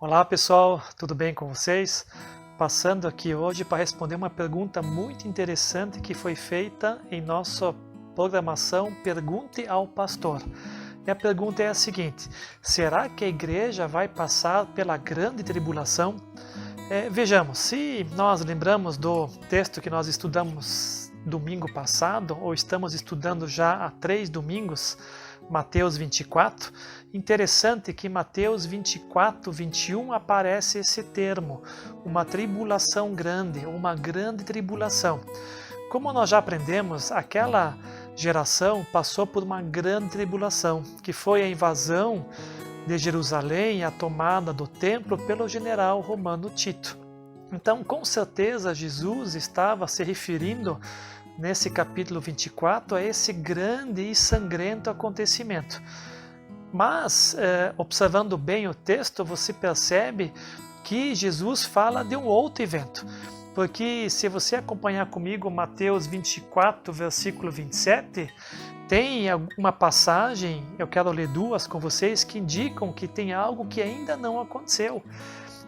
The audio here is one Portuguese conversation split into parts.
Olá pessoal, tudo bem com vocês? Passando aqui hoje para responder uma pergunta muito interessante que foi feita em nossa programação Pergunte ao Pastor. E a pergunta é a seguinte: será que a igreja vai passar pela grande tribulação? Vejamos, se nós lembramos do texto que nós estudamos domingo passado, ou estamos estudando já há 3 domingos, Mateus 24, interessante que Mateus 24, 21 aparece esse termo, uma tribulação grande, uma grande tribulação. Como nós já aprendemos, aquela geração passou por uma grande tribulação, que foi a invasão de Jerusalém e a tomada do templo pelo general romano Tito. Então, com certeza, Jesus estava se referindo nesse capítulo 24 a esse grande e sangrento acontecimento. Mas, observando bem o texto, você percebe que Jesus fala de um outro evento. Porque se você acompanhar comigo Mateus 24, versículo 27, tem uma passagem, eu quero ler 2 com vocês, que indicam que tem algo que ainda não aconteceu.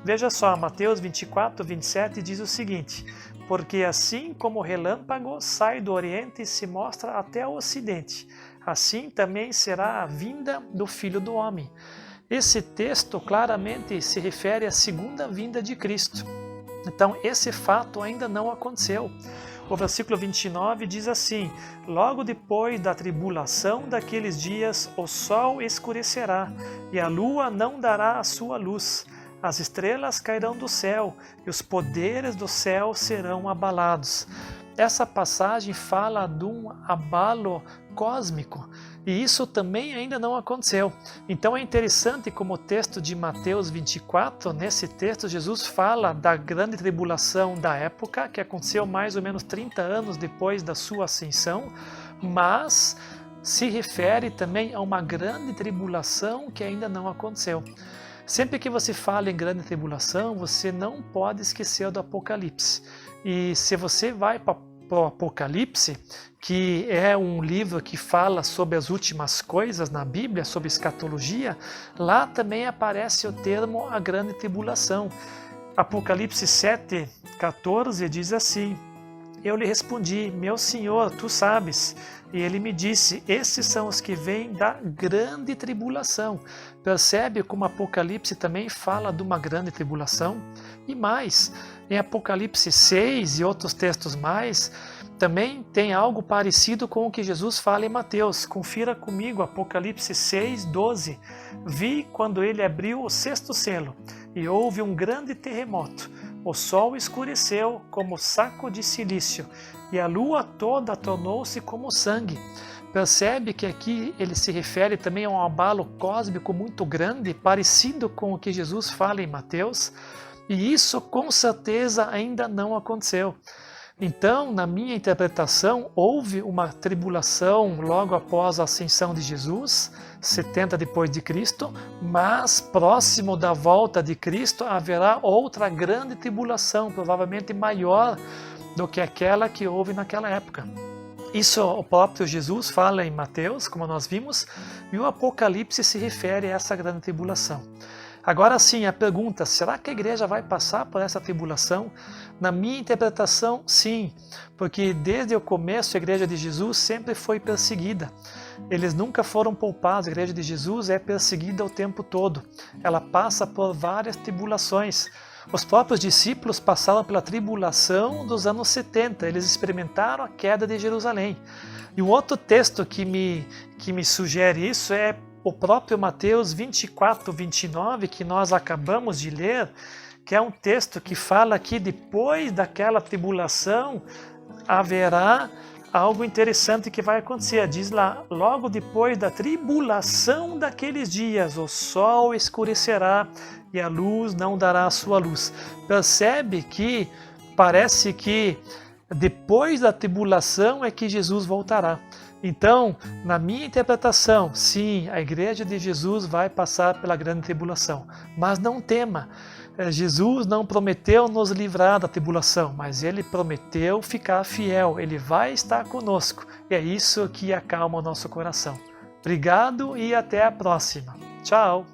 Veja só, Mateus 24, 27 diz o seguinte: porque assim como o relâmpago sai do oriente e se mostra até o ocidente, assim também será a vinda do Filho do Homem. Esse texto claramente se refere à segunda vinda de Cristo. Então, esse fato ainda não aconteceu. O versículo 29 diz assim: logo depois da tribulação daqueles dias, o sol escurecerá, e a lua não dará a sua luz. As estrelas cairão do céu, e os poderes do céu serão abalados. Essa passagem fala de um abalo cósmico, e isso também ainda não aconteceu. Então é interessante como o texto de Mateus 24, nesse texto Jesus fala da grande tribulação da época, que aconteceu mais ou menos 30 anos depois da sua ascensão, mas se refere também a uma grande tribulação que ainda não aconteceu. Sempre que você fala em grande tribulação, você não pode esquecer do Apocalipse. E se você vai para o Apocalipse, que é um livro que fala sobre as últimas coisas na Bíblia, sobre escatologia, lá também aparece o termo a grande tribulação. Apocalipse 7, 14 diz assim: eu lhe respondi, meu Senhor, tu sabes. E ele me disse, esses são os que vêm da grande tribulação. Percebe como Apocalipse também fala de uma grande tribulação? E mais, em Apocalipse 6 e outros textos mais, também tem algo parecido com o que Jesus fala em Mateus. Confira comigo, Apocalipse 6, 12. Vi quando ele abriu o 6º selo, e houve um grande terremoto. O sol escureceu como saco de cilício, e a lua toda tornou-se como sangue. Percebe que aqui ele se refere também a um abalo cósmico muito grande, parecido com o que Jesus fala em Mateus, e isso com certeza ainda não aconteceu. Então, na minha interpretação, houve uma tribulação logo após a ascensão de Jesus, 70 depois de Cristo, mas próximo da volta de Cristo haverá outra grande tribulação, provavelmente maior do que aquela que houve naquela época. Isso o próprio Jesus fala em Mateus, como nós vimos, e o Apocalipse se refere a essa grande tribulação. Agora sim, a pergunta, será que a igreja vai passar por essa tribulação? Na minha interpretação, sim, porque desde o começo a igreja de Jesus sempre foi perseguida. Eles nunca foram poupados, a igreja de Jesus é perseguida o tempo todo. Ela passa por várias tribulações. Os próprios discípulos passaram pela tribulação dos anos 70, eles experimentaram a queda de Jerusalém. E um outro texto que me sugere isso é o próprio Mateus 24, 29, que nós acabamos de ler, que é um texto que fala que depois daquela tribulação haverá algo interessante que vai acontecer. Diz lá, logo depois da tribulação daqueles dias, o sol escurecerá e a luz não dará a sua luz. Percebe que parece que depois da tribulação é que Jesus voltará. Então, na minha interpretação, sim, a igreja de Jesus vai passar pela grande tribulação. Mas não tema, Jesus não prometeu nos livrar da tribulação, mas ele prometeu ficar fiel, ele vai estar conosco. E é isso que acalma o nosso coração. Obrigado e até a próxima. Tchau!